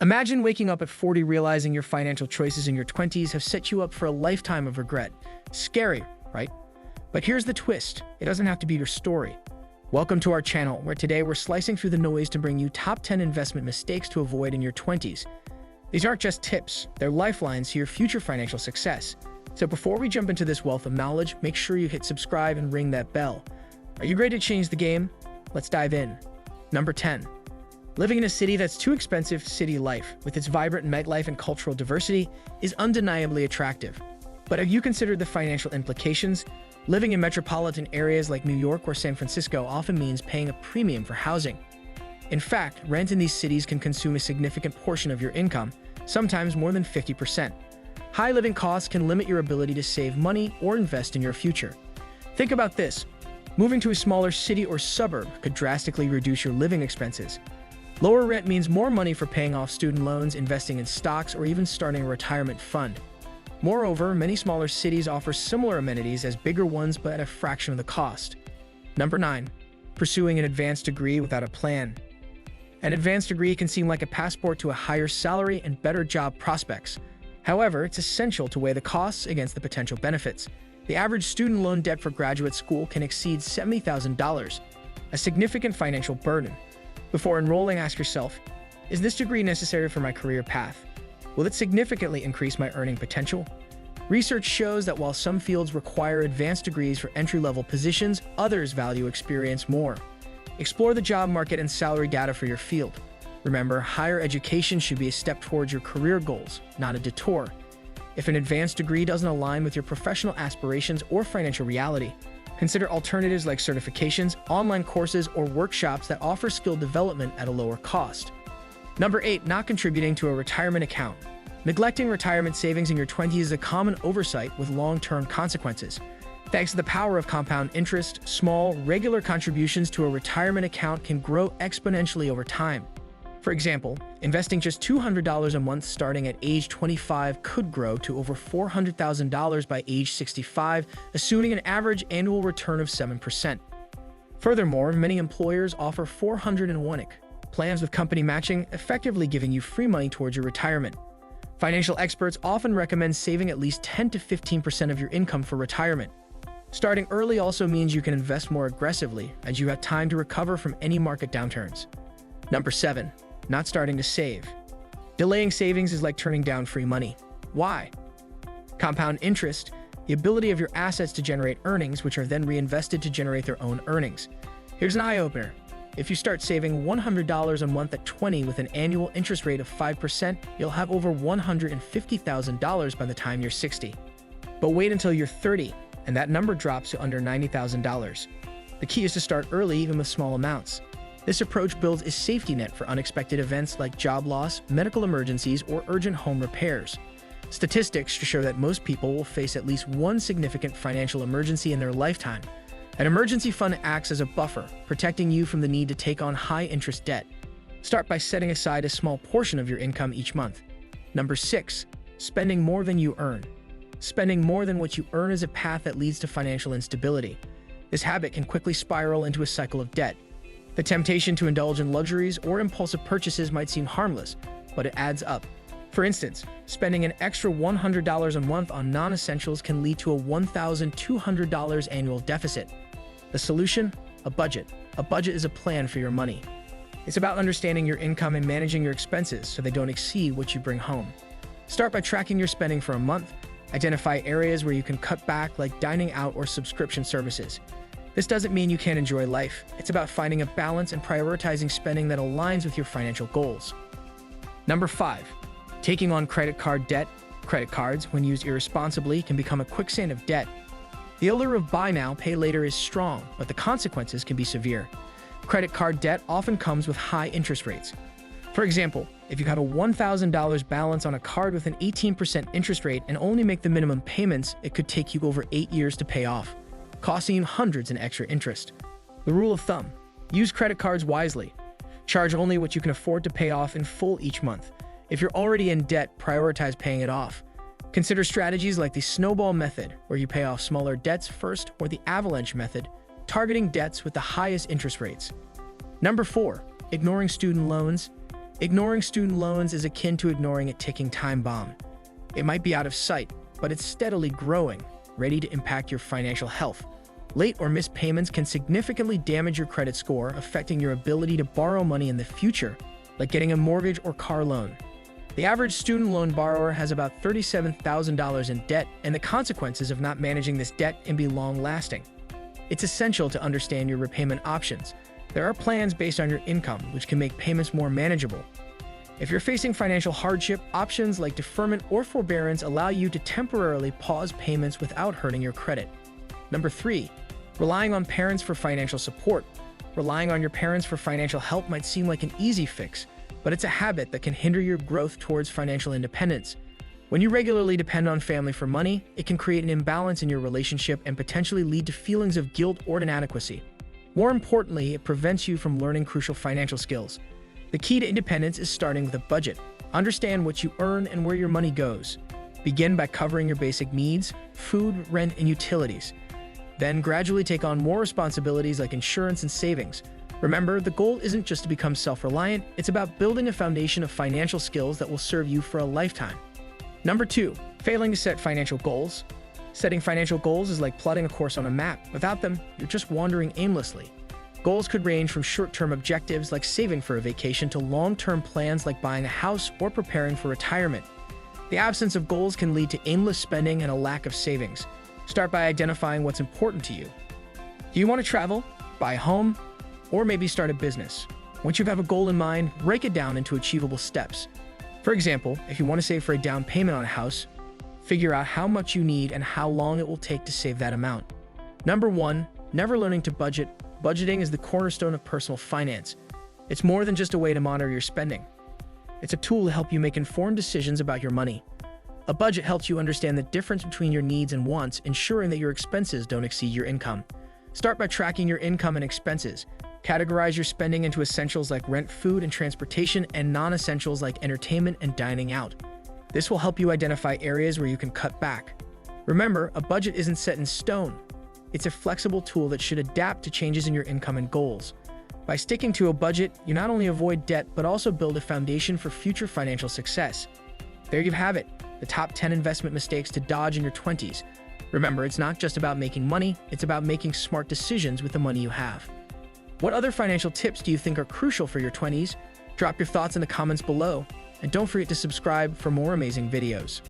Imagine waking up at 40 realizing your financial choices in your 20s have set you up for a lifetime of regret. Scary, right? But here's the twist. It doesn't have to be your story. Welcome to our channel, where today we're slicing through the noise to bring you top 10 investment mistakes to avoid in your 20s. These aren't just tips, they're lifelines to your future financial success. So before we jump into this wealth of knowledge, make sure you hit subscribe and ring that bell. Are you ready to change the game? Let's dive in. Number 10. Living in a city that's too expensive. City life, with its vibrant nightlife and cultural diversity, is undeniably attractive. But have you considered the financial implications? Living in metropolitan areas like New York or San Francisco often means paying a premium for housing. In fact, rent in these cities can consume a significant portion of your income, sometimes more than 50%. High living costs can limit your ability to save money or invest in your future. Think about this. Moving to a smaller city or suburb could drastically reduce your living expenses. Lower rent means more money for paying off student loans, investing in stocks, or even starting a retirement fund. Moreover, many smaller cities offer similar amenities as bigger ones, but at a fraction of the cost. Number 9. Pursuing an advanced degree without a plan. An advanced degree can seem like a passport to a higher salary and better job prospects. However, it's essential to weigh the costs against the potential benefits. The average student loan debt for graduate school can exceed $70,000, a significant financial burden. Before enrolling, ask yourself, is this degree necessary for my career path? Will it significantly increase my earning potential? Research shows that while some fields require advanced degrees for entry-level positions, others value experience more. Explore the job market and salary data for your field. Remember, higher education should be a step towards your career goals, not a detour. If an advanced degree doesn't align with your professional aspirations or financial reality, consider alternatives like certifications, online courses, or workshops that offer skill development at a lower cost. Number 8. Not contributing to a retirement account. Neglecting retirement savings in your 20s is a common oversight with long-term consequences. Thanks to the power of compound interest, small, regular contributions to a retirement account can grow exponentially over time. For example, investing just $200 a month starting at age 25 could grow to over $400,000 by age 65, assuming an average annual return of 7%. Furthermore, many employers offer 401k plans with company matching, effectively giving you free money towards your retirement. Financial experts often recommend saving at least 10 to 15% of your income for retirement. Starting early also means you can invest more aggressively, as you have time to recover from any market downturns. Number 7. Not starting to save. Delaying savings is like turning down free money. Why? Compound interest, the ability of your assets to generate earnings, which are then reinvested to generate their own earnings. Here's an eye-opener. If you start saving $100 a month at 20 with an annual interest rate of 5%, you'll have over $150,000 by the time you're 60. But wait until you're 30, and that number drops to under $90,000. The key is to start early, even with small amounts. This approach builds a safety net for unexpected events like job loss, medical emergencies, or urgent home repairs. Statistics show that most people will face at least one significant financial emergency in their lifetime. An emergency fund acts as a buffer, protecting you from the need to take on high-interest debt. Start by setting aside a small portion of your income each month. Number 6. Spending more than you earn. Spending more than what you earn is a path that leads to financial instability. This habit can quickly spiral into a cycle of debt. The temptation to indulge in luxuries or impulsive purchases might seem harmless, but it adds up. For instance, spending an extra $100 a month on non-essentials can lead to a $1,200 annual deficit. The solution? A budget. A budget is a plan for your money. It's about understanding your income and managing your expenses so they don't exceed what you bring home. Start by tracking your spending for a month. Identify areas where you can cut back, like dining out or subscription services. This doesn't mean you can't enjoy life. It's about finding a balance and prioritizing spending that aligns with your financial goals. Number 5. Taking on credit card debt. Credit cards, when used irresponsibly, can become a quicksand of debt. The allure of buy now, pay later is strong, but the consequences can be severe. Credit card debt often comes with high interest rates. For example, if you have a $1,000 balance on a card with an 18% interest rate and only make the minimum payments, it could take you over 8 years to pay off, costing you hundreds in extra interest. The rule of thumb: use credit cards wisely. Charge only what you can afford to pay off in full each month. If you're already in debt, prioritize paying it off. Consider strategies like the snowball method, where you pay off smaller debts first, or the avalanche method, targeting debts with the highest interest rates. Number 4. Ignoring student loans. Ignoring student loans is akin to ignoring a ticking time bomb. It might be out of sight, but it's steadily growing, ready to impact your financial health. Late or missed payments can significantly damage your credit score, affecting your ability to borrow money in the future, like getting a mortgage or car loan. The average student loan borrower has about $37,000 in debt, and the consequences of not managing this debt can be long-lasting. It's essential to understand your repayment options. There are plans based on your income, which can make payments more manageable. If you're facing financial hardship, options like deferment or forbearance allow you to temporarily pause payments without hurting your credit. Number 3, relying on parents for financial support. Relying on your parents for financial help might seem like an easy fix, but it's a habit that can hinder your growth towards financial independence. When you regularly depend on family for money, it can create an imbalance in your relationship and potentially lead to feelings of guilt or inadequacy. More importantly, it prevents you from learning crucial financial skills. The key to independence is starting with a budget. Understand what you earn and where your money goes. Begin by covering your basic needs, food, rent, and utilities. Then gradually take on more responsibilities like insurance and savings. Remember, the goal isn't just to become self-reliant, it's about building a foundation of financial skills that will serve you for a lifetime. Number 2, failing to set financial goals. Setting financial goals is like plotting a course on a map. Without them, you're just wandering aimlessly. Goals could range from short-term objectives like saving for a vacation to long-term plans like buying a house or preparing for retirement. The absence of goals can lead to aimless spending and a lack of savings. Start by identifying what's important to you. Do you want to travel, buy a home, or maybe start a business? Once you have a goal in mind, break it down into achievable steps. For example, if you want to save for a down payment on a house, figure out how much you need and how long it will take to save that amount. Number 1, never learning to budget. Budgeting is the cornerstone of personal finance. It's more than just a way to monitor your spending. It's a tool to help you make informed decisions about your money. A budget helps you understand the difference between your needs and wants, ensuring that your expenses don't exceed your income. Start by tracking your income and expenses. Categorize your spending into essentials like rent, food, and transportation, and non-essentials like entertainment and dining out. This will help you identify areas where you can cut back. Remember, a budget isn't set in stone. It's a flexible tool that should adapt to changes in your income and goals. By sticking to a budget, you not only avoid debt, but also build a foundation for future financial success. There you have it, the top 10 investment mistakes to dodge in your 20s. Remember, it's not just about making money, it's about making smart decisions with the money you have. What other financial tips do you think are crucial for your 20s? Drop your thoughts in the comments below, and don't forget to subscribe for more amazing videos.